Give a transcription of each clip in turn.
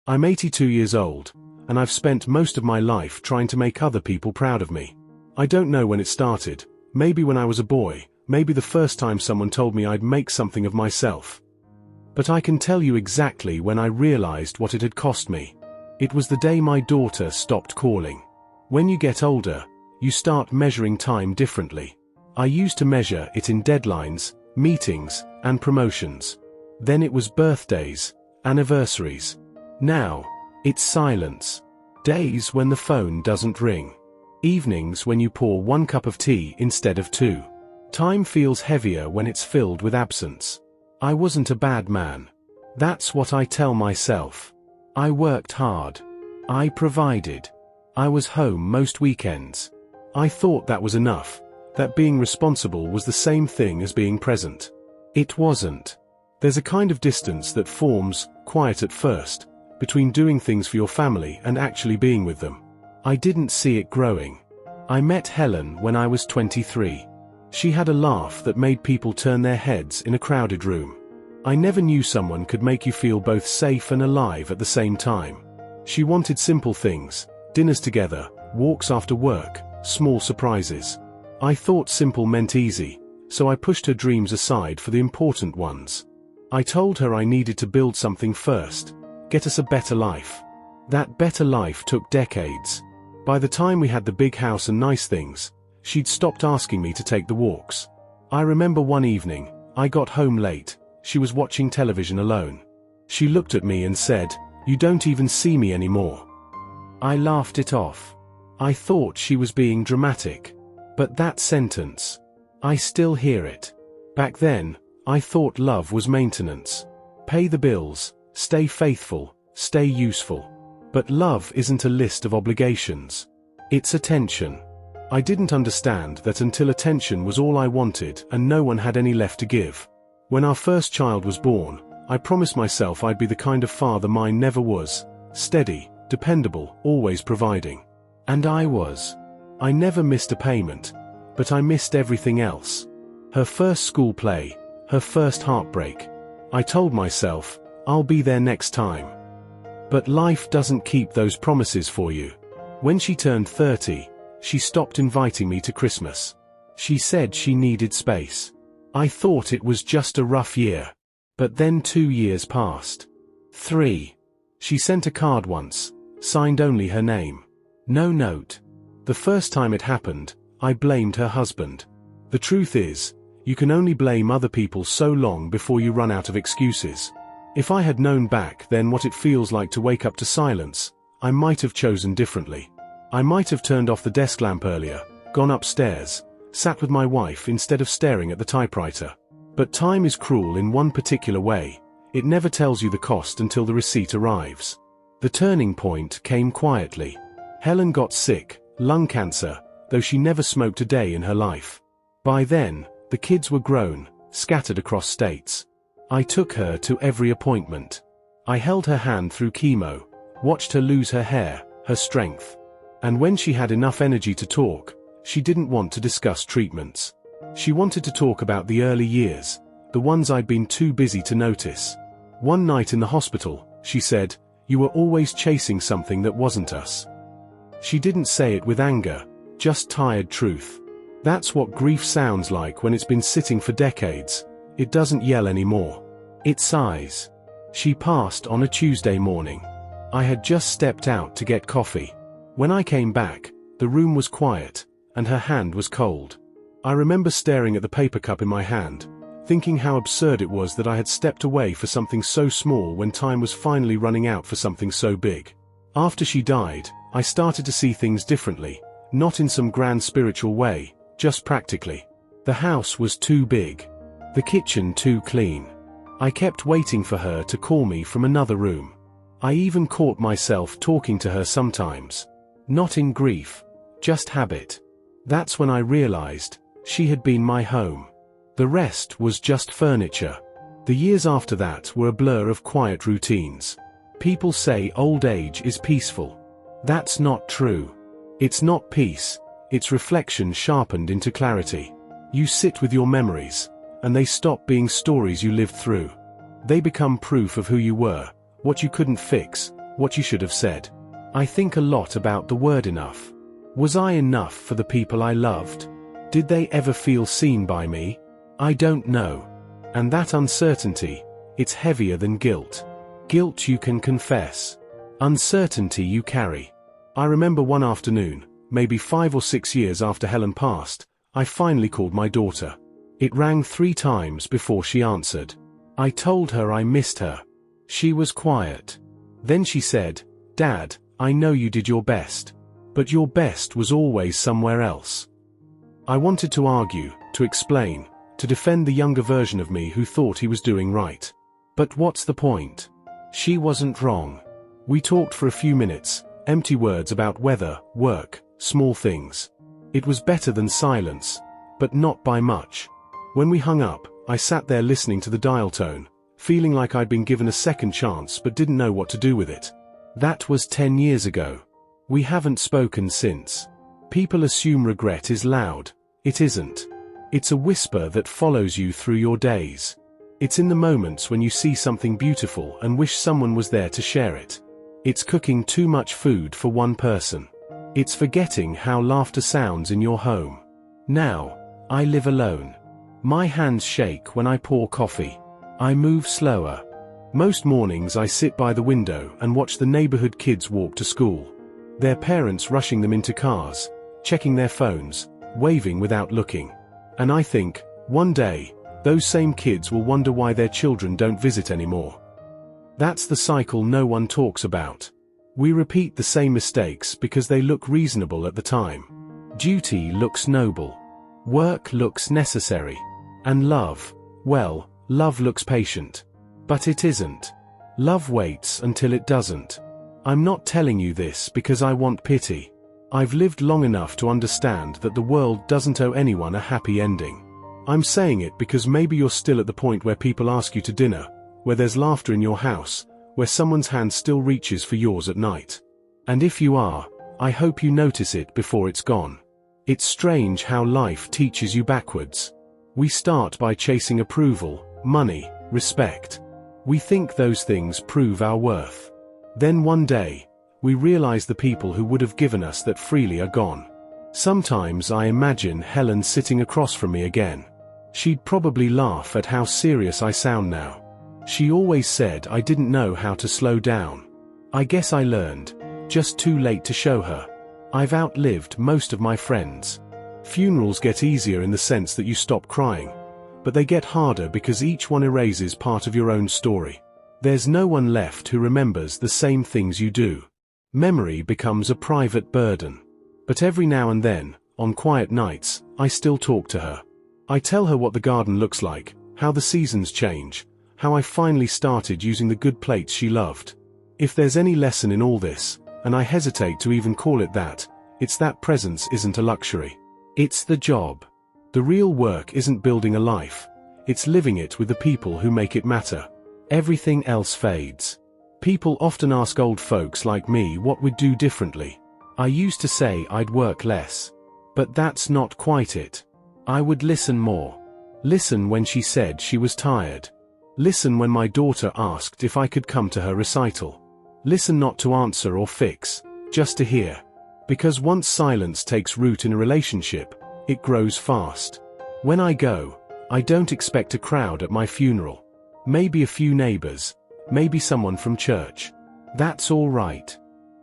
I'm 82 years old, and I've spent most of my life trying to make other people proud of me. I don't know when it started, maybe when I was a boy, maybe the first time someone told me I'd make something of myself. But I can tell you exactly when I realized what it had cost me. It was the day my daughter stopped calling. When you get older, you start measuring time differently. I used to measure it in deadlines, meetings, and promotions. Then it was birthdays, anniversaries. Now, it's silence. Days when the phone doesn't ring. Evenings when you pour 1 cup of tea instead of 2. Time feels heavier when it's filled with absence. I wasn't a bad man. That's what I tell myself. I worked hard. I provided. I was home most weekends. I thought that was enough, that being responsible was the same thing as being present. It wasn't. There's a kind of distance that forms, quiet at first, between doing things for your family and actually being with them. I didn't see it growing. I met Helen when I was 23. She had a laugh that made people turn their heads in a crowded room. I never knew someone could make you feel both safe and alive at the same time. She wanted simple things, dinners together, walks after work, small surprises. I thought simple meant easy, so I pushed her dreams aside for the important ones. I told her I needed to build something first, get us a better life. That better life took decades. By the time we had the big house and nice things, she'd stopped asking me to take the walks. I remember one evening, I got home late, she was watching television alone. She looked at me and said, "You don't even see me anymore." I laughed it off. I thought she was being dramatic. But that sentence, I still hear it. Back then, I thought love was maintenance. Pay the bills, stay faithful, stay useful. But love isn't a list of obligations. It's attention. I didn't understand that until attention was all I wanted and no one had any left to give. When our first child was born, I promised myself I'd be the kind of father mine never was. Steady, dependable, always providing. And I was. I never missed a payment, but I missed everything else. Her first school play, her first heartbreak. I told myself, I'll be there next time. But life doesn't keep those promises for you. When she turned 30, she stopped inviting me to Christmas. She said she needed space. I thought it was just a rough year. But then 2 years passed. 3. She sent a card once, signed only her name. No note. The first time it happened, I blamed her husband. The truth is, you can only blame other people so long before you run out of excuses. If I had known back then what it feels like to wake up to silence, I might have chosen differently. I might have turned off the desk lamp earlier, gone upstairs, sat with my wife instead of staring at the typewriter. But time is cruel in one particular way. It never tells you the cost until the receipt arrives. The turning point came quietly. Helen got sick, lung cancer, though she never smoked a day in her life. By then, the kids were grown, scattered across states. I took her to every appointment. I held her hand through chemo, watched her lose her hair, her strength. And when she had enough energy to talk, she didn't want to discuss treatments. She wanted to talk about the early years, the ones I'd been too busy to notice. One night in the hospital, she said, "You were always chasing something that wasn't us." She didn't say it with anger, just tired truth. That's what grief sounds like when it's been sitting for decades. It doesn't yell anymore. It sighs. She passed on a Tuesday morning. I had just stepped out to get coffee. When I came back, the room was quiet, and her hand was cold. I remember staring at the paper cup in my hand, thinking how absurd it was that I had stepped away for something so small when time was finally running out for something so big. After she died, I started to see things differently, not in some grand spiritual way, just practically. The house was too big. The kitchen too clean. I kept waiting for her to call me from another room. I even caught myself talking to her sometimes. Not in grief, just habit. That's when I realized, she had been my home. The rest was just furniture. The years after that were a blur of quiet routines. People say old age is peaceful. That's not true. It's not peace, it's reflection sharpened into clarity. You sit with your memories, and they stop being stories you lived through. They become proof of who you were, what you couldn't fix, what you should have said. I think a lot about the word enough. Was I enough for the people I loved? Did they ever feel seen by me? I don't know. And that uncertainty, it's heavier than guilt. Guilt you can confess. Uncertainty you carry. I remember one afternoon, maybe 5 or 6 years after Helen passed, I finally called my daughter. It rang 3 times before she answered. I told her I missed her. She was quiet. Then she said, "Dad, I know you did your best. But your best was always somewhere else." I wanted to argue, to explain, to defend the younger version of me who thought he was doing right. But what's the point? She wasn't wrong. We talked for a few minutes, empty words about weather, work, small things. It was better than silence, but not by much. When we hung up, I sat there listening to the dial tone, feeling like I'd been given a second chance but didn't know what to do with it. That was 10 years ago. We haven't spoken since. People assume regret is loud. It isn't. It's a whisper that follows you through your days. It's in the moments when you see something beautiful and wish someone was there to share it. It's cooking too much food for one person. It's forgetting how laughter sounds in your home. Now, I live alone. My hands shake when I pour coffee. I move slower. Most mornings I sit by the window and watch the neighborhood kids walk to school. Their parents rushing them into cars, checking their phones, waving without looking. And I think, one day, those same kids will wonder why their children don't visit anymore. That's the cycle no one talks about. We repeat the same mistakes because they look reasonable at the time. Duty looks noble. Work looks necessary. And love, well, love looks patient. But it isn't. Love waits until it doesn't. I'm not telling you this because I want pity. I've lived long enough to understand that the world doesn't owe anyone a happy ending. I'm saying it because maybe you're still at the point where people ask you to dinner, where there's laughter in your house, where someone's hand still reaches for yours at night. And if you are, I hope you notice it before it's gone. It's strange how life teaches you backwards. We start by chasing approval, money, respect. We think those things prove our worth. Then one day, we realize the people who would have given us that freely are gone. Sometimes I imagine Helen sitting across from me again. She'd probably laugh at how serious I sound now. She always said I didn't know how to slow down. I guess I learned, just too late to show her. I've outlived most of my friends. Funerals get easier in the sense that you stop crying, but they get harder because each one erases part of your own story. There's no one left who remembers the same things you do. Memory becomes a private burden. But every now and then, on quiet nights, I still talk to her. I tell her what the garden looks like, how the seasons change, how I finally started using the good plates she loved. If there's any lesson in all this, and I hesitate to even call it that, it's that presence isn't a luxury. It's the job. The real work isn't building a life, it's living it with the people who make it matter. Everything else fades. People often ask old folks like me what we'd do differently. I used to say I'd work less. But that's not quite it. I would listen more. Listen when she said she was tired. Listen when my daughter asked if I could come to her recital. Listen not to answer or fix, just to hear. Because once silence takes root in a relationship, it grows fast. When I go, I don't expect a crowd at my funeral. Maybe a few neighbors, maybe someone from church. That's all right.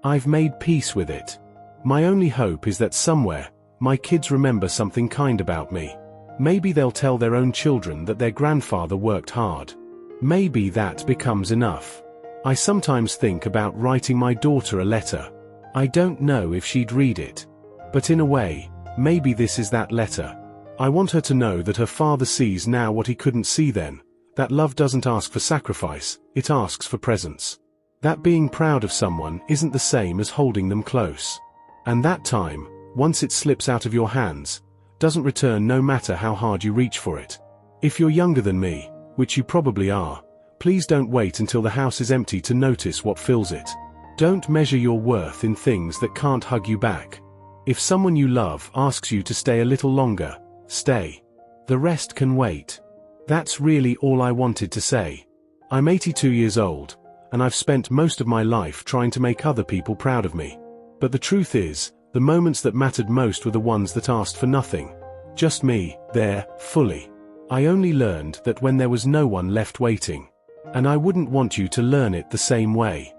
I've made peace with it. My only hope is that somewhere, my kids remember something kind about me. Maybe they'll tell their own children that their grandfather worked hard. Maybe that becomes enough. I sometimes think about writing my daughter a letter. I don't know if she'd read it. But in a way, maybe this is that letter. I want her to know that her father sees now what he couldn't see then, that love doesn't ask for sacrifice, it asks for presence. That being proud of someone isn't the same as holding them close. And that time, once it slips out of your hands, doesn't return no matter how hard you reach for it. If you're younger than me, which you probably are, please don't wait until the house is empty to notice what fills it. Don't measure your worth in things that can't hug you back. If someone you love asks you to stay a little longer, stay. The rest can wait. That's really all I wanted to say. I'm 82 years old, and I've spent most of my life trying to make other people proud of me. But the truth is, the moments that mattered most were the ones that asked for nothing. Just me, there, fully. I only learned that when there was no one left waiting. And I wouldn't want you to learn it the same way.